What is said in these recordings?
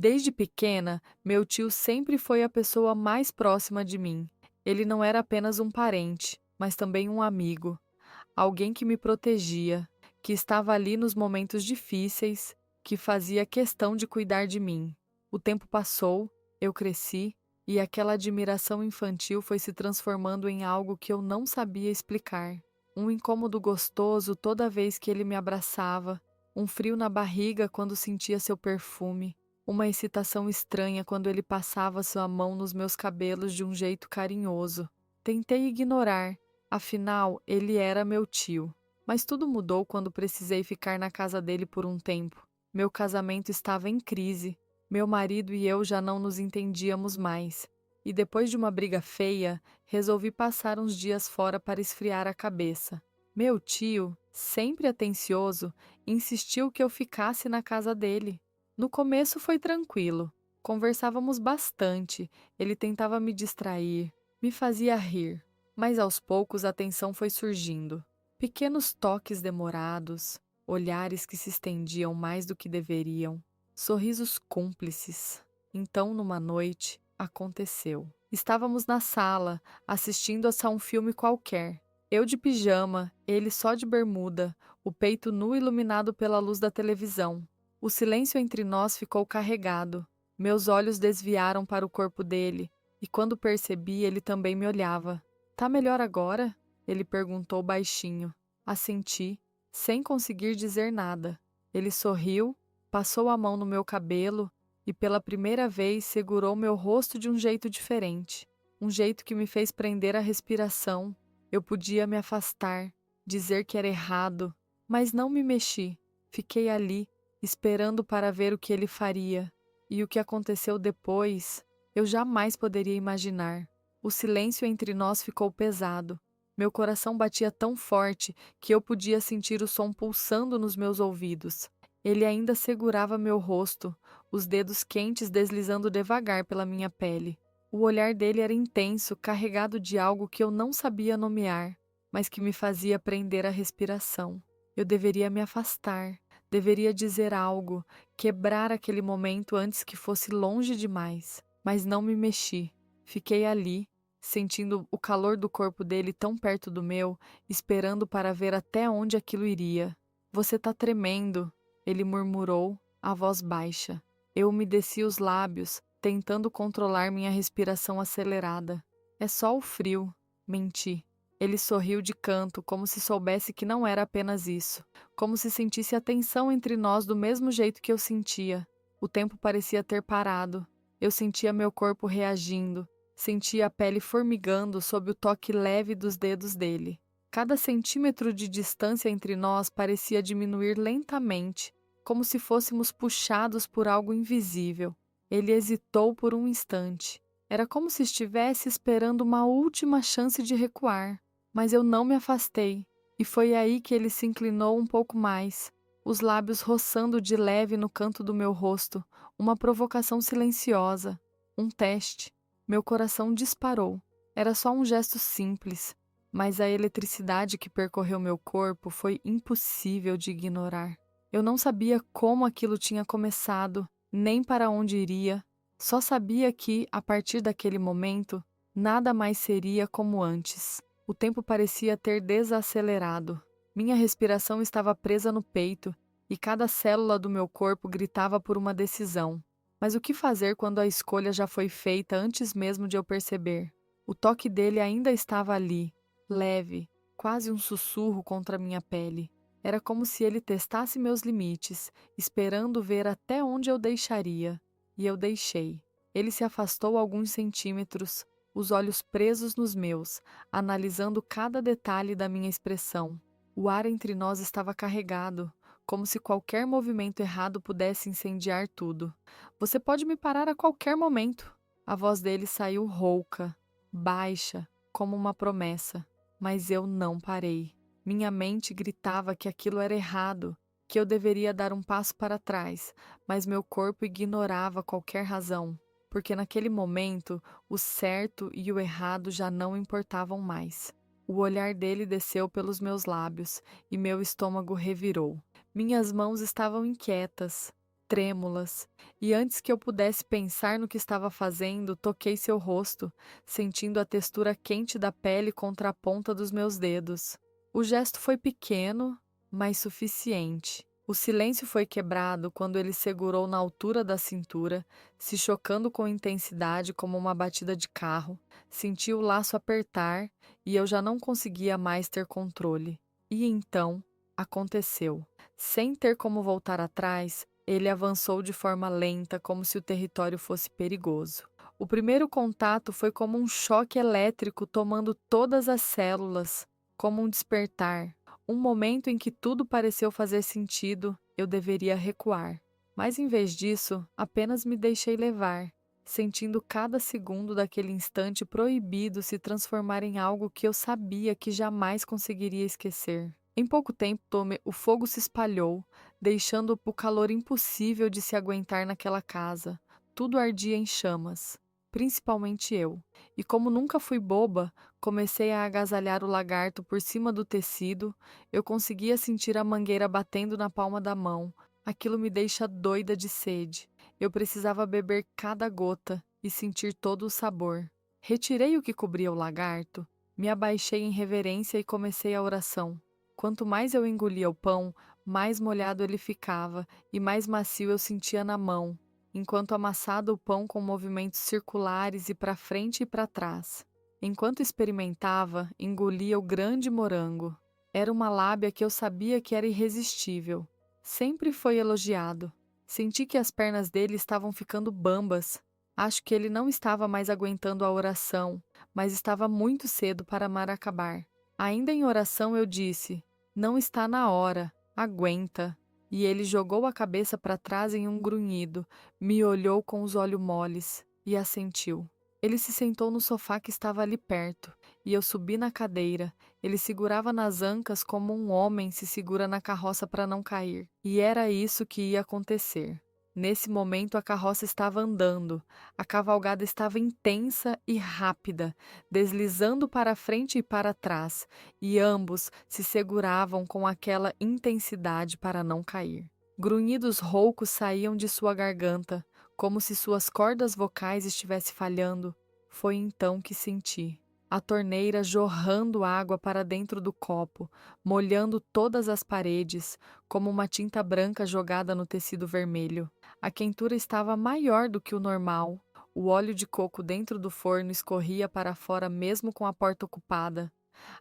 Desde pequena, meu tio sempre foi a pessoa mais próxima de mim. Ele não era apenas um parente, mas também um amigo, alguém que me protegia, que estava ali nos momentos difíceis, que fazia questão de cuidar de mim. O tempo passou, eu cresci, e aquela admiração infantil foi se transformando em algo que eu não sabia explicar. Um incômodo gostoso toda vez que ele me abraçava, um frio na barriga quando sentia seu perfume, uma excitação estranha quando ele passava sua mão nos meus cabelos de um jeito carinhoso. Tentei ignorar, afinal, ele era meu tio. Mas tudo mudou quando precisei ficar na casa dele por um tempo. Meu casamento estava em crise. Meu marido e eu já não nos entendíamos mais. E depois de uma briga feia, resolvi passar uns dias fora para esfriar a cabeça. Meu tio, sempre atencioso, insistiu que eu ficasse na casa dele. No começo foi tranquilo. Conversávamos bastante. Ele tentava me distrair, me fazia rir. Mas aos poucos a tensão foi surgindo. Pequenos toques demorados, olhares que se estendiam mais do que deveriam, sorrisos cúmplices. Então, numa noite, aconteceu. Estávamos na sala, assistindo a um filme qualquer. Eu de pijama, ele só de bermuda, o peito nu iluminado pela luz da televisão. O silêncio entre nós ficou carregado. Meus olhos desviaram para o corpo dele, e quando percebi, ele também me olhava. Tá melhor agora? Ele perguntou baixinho. Assenti, sem conseguir dizer nada. Ele sorriu, passou a mão no meu cabelo e pela primeira vez segurou meu rosto de um jeito diferente. Um jeito que me fez prender a respiração. Eu podia me afastar, dizer que era errado, mas não me mexi. Fiquei ali, esperando para ver o que ele faria. E o que aconteceu depois, eu jamais poderia imaginar. O silêncio entre nós ficou pesado. Meu coração batia tão forte que eu podia sentir o som pulsando nos meus ouvidos. Ele ainda segurava meu rosto, os dedos quentes deslizando devagar pela minha pele. O olhar dele era intenso, carregado de algo que eu não sabia nomear, mas que me fazia prender a respiração. Eu deveria me afastar, deveria dizer algo, quebrar aquele momento antes que fosse longe demais. Mas não me mexi. Fiquei ali, sentindo o calor do corpo dele tão perto do meu, esperando para ver até onde aquilo iria. Você tá tremendo, ele murmurou, a voz baixa. Eu umedeci os lábios, tentando controlar minha respiração acelerada. É só o frio, menti. Ele sorriu de canto, como se soubesse que não era apenas isso, como se sentisse a tensão entre nós do mesmo jeito que eu sentia. O tempo parecia ter parado. Eu sentia meu corpo reagindo, sentia a pele formigando sob o toque leve dos dedos dele. Cada centímetro de distância entre nós parecia diminuir lentamente, como se fôssemos puxados por algo invisível. Ele hesitou por um instante. Era como se estivesse esperando uma última chance de recuar. Mas eu não me afastei, e foi aí que ele se inclinou um pouco mais, os lábios roçando de leve no canto do meu rosto, uma provocação silenciosa, um teste. Meu coração disparou. Era só um gesto simples, mas a eletricidade que percorreu meu corpo foi impossível de ignorar. Eu não sabia como aquilo tinha começado, nem para onde iria. Só sabia que, a partir daquele momento, nada mais seria como antes. O tempo parecia ter desacelerado. Minha respiração estava presa no peito e cada célula do meu corpo gritava por uma decisão. Mas o que fazer quando a escolha já foi feita antes mesmo de eu perceber? O toque dele ainda estava ali, leve, quase um sussurro contra minha pele. Era como se ele testasse meus limites, esperando ver até onde eu deixaria. E eu deixei. Ele se afastou alguns centímetros, os olhos presos nos meus, analisando cada detalhe da minha expressão. O ar entre nós estava carregado, como se qualquer movimento errado pudesse incendiar tudo. Você pode me parar a qualquer momento. A voz dele saiu rouca, baixa, como uma promessa. Mas eu não parei. Minha mente gritava que aquilo era errado, que eu deveria dar um passo para trás, mas meu corpo ignorava qualquer razão. Porque naquele momento, o certo e o errado já não importavam mais. O olhar dele desceu pelos meus lábios e meu estômago revirou. Minhas mãos estavam inquietas, trêmulas, e antes que eu pudesse pensar no que estava fazendo, toquei seu rosto, sentindo a textura quente da pele contra a ponta dos meus dedos. O gesto foi pequeno, mas suficiente. O silêncio foi quebrado quando ele segurou na altura da cintura, se chocando com intensidade como uma batida de carro. Senti o laço apertar e eu já não conseguia mais ter controle. E então, aconteceu. Sem ter como voltar atrás, ele avançou de forma lenta, como se o território fosse perigoso. O primeiro contato foi como um choque elétrico tomando todas as células, como um despertar. Um momento em que tudo pareceu fazer sentido, eu deveria recuar. Mas em vez disso, apenas me deixei levar, sentindo cada segundo daquele instante proibido se transformar em algo que eu sabia que jamais conseguiria esquecer. Em pouco tempo, o fogo se espalhou, deixando o calor impossível de se aguentar naquela casa. Tudo ardia em chamas, principalmente eu. E como nunca fui boba, comecei a agasalhar o lagarto por cima do tecido. Eu conseguia sentir a mangueira batendo na palma da mão. Aquilo me deixa doida de sede. Eu precisava beber cada gota e sentir todo o sabor. Retirei o que cobria o lagarto, me abaixei em reverência e comecei a oração. Quanto mais eu engolia o pão, mais molhado ele ficava e mais macio eu sentia na mão, enquanto amassava o pão com movimentos circulares e para frente e para trás. Enquanto experimentava, engolia o grande morango. Era uma lábia que eu sabia que era irresistível. Sempre foi elogiado. Senti que as pernas dele estavam ficando bambas. Acho que ele não estava mais aguentando a oração, mas estava muito cedo para amar acabar. Ainda em oração eu disse: "Não está na hora, aguenta." E ele jogou a cabeça para trás em um grunhido, me olhou com os olhos moles e assentiu. Ele se sentou no sofá que estava ali perto, e eu subi na cadeira. Ele segurava nas ancas como um homem se segura na carroça para não cair. E era isso que ia acontecer. Nesse momento a carroça estava andando, a cavalgada estava intensa e rápida, deslizando para frente e para trás, e ambos se seguravam com aquela intensidade para não cair. Grunhidos roucos saíam de sua garganta, como se suas cordas vocais estivessem falhando. Foi então que senti a torneira jorrando água para dentro do copo, molhando todas as paredes, como uma tinta branca jogada no tecido vermelho. A quentura estava maior do que o normal. O óleo de coco dentro do forno escorria para fora mesmo com a porta ocupada.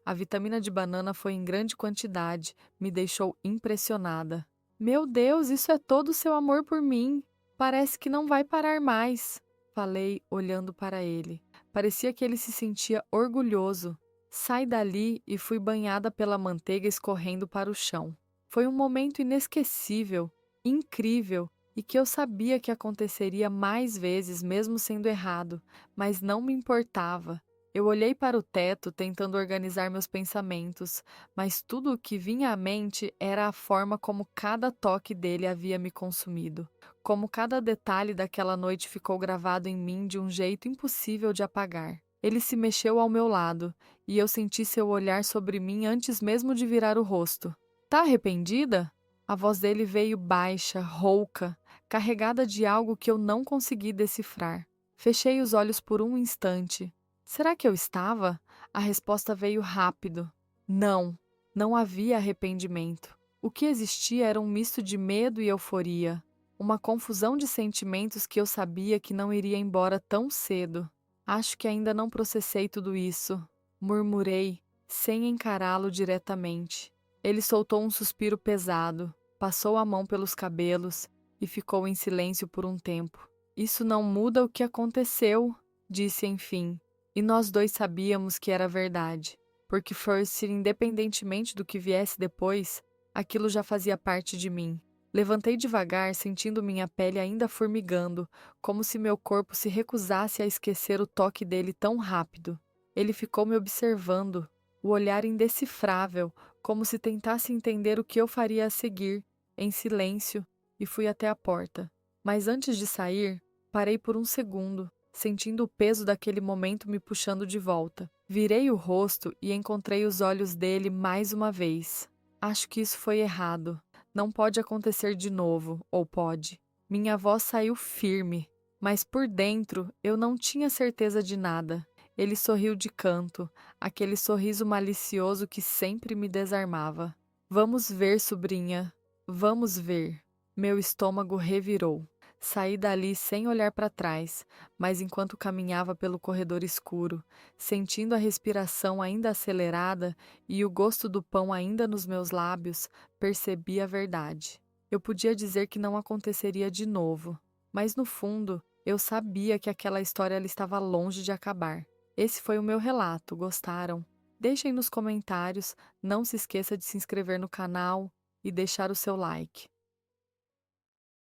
A vitamina de banana foi em grande quantidade, me deixou impressionada. Meu Deus, isso é todo o seu amor por mim. Parece que não vai parar mais, falei, olhando para ele. Parecia que ele se sentia orgulhoso. Saí dali e fui banhada pela manteiga escorrendo para o chão. Foi um momento inesquecível, incrível, e que eu sabia que aconteceria mais vezes mesmo sendo errado, mas não me importava. Eu olhei para o teto tentando organizar meus pensamentos, mas tudo o que vinha à mente era a forma como cada toque dele havia me consumido, como cada detalhe daquela noite ficou gravado em mim de um jeito impossível de apagar. Ele se mexeu ao meu lado, e eu senti seu olhar sobre mim antes mesmo de virar o rosto. "Tá arrependida?" A voz dele veio baixa, rouca, carregada de algo que eu não consegui decifrar. Fechei os olhos por um instante. Será que eu estava? A resposta veio rápido. Não, não havia arrependimento. O que existia era um misto de medo e euforia, uma confusão de sentimentos que eu sabia que não iria embora tão cedo. Acho que ainda não processei tudo isso, murmurei, sem encará-lo diretamente. Ele soltou um suspiro pesado, passou a mão pelos cabelos e ficou em silêncio por um tempo. "Isso não muda o que aconteceu", disse enfim. E nós dois sabíamos que era verdade, porque fosse independentemente do que viesse depois, aquilo já fazia parte de mim. Levantei devagar, sentindo minha pele ainda formigando, como se meu corpo se recusasse a esquecer o toque dele tão rápido. Ele ficou me observando, o olhar indecifrável, como se tentasse entender o que eu faria a seguir, em silêncio, e fui até a porta. Mas antes de sair, parei por um segundo, sentindo o peso daquele momento me puxando de volta. Virei o rosto e encontrei os olhos dele mais uma vez. Acho que isso foi errado. Não pode acontecer de novo, ou pode? Minha voz saiu firme, mas por dentro eu não tinha certeza de nada. Ele sorriu de canto, aquele sorriso malicioso que sempre me desarmava. Vamos ver, sobrinha, vamos ver. Meu estômago revirou. Saí dali sem olhar para trás, mas enquanto caminhava pelo corredor escuro, sentindo a respiração ainda acelerada e o gosto do pão ainda nos meus lábios, percebi a verdade. Eu podia dizer que não aconteceria de novo, mas no fundo, eu sabia que aquela história ela estava longe de acabar. Esse foi o meu relato, gostaram? Deixem nos comentários, não se esqueça de se inscrever no canal e deixar o seu like.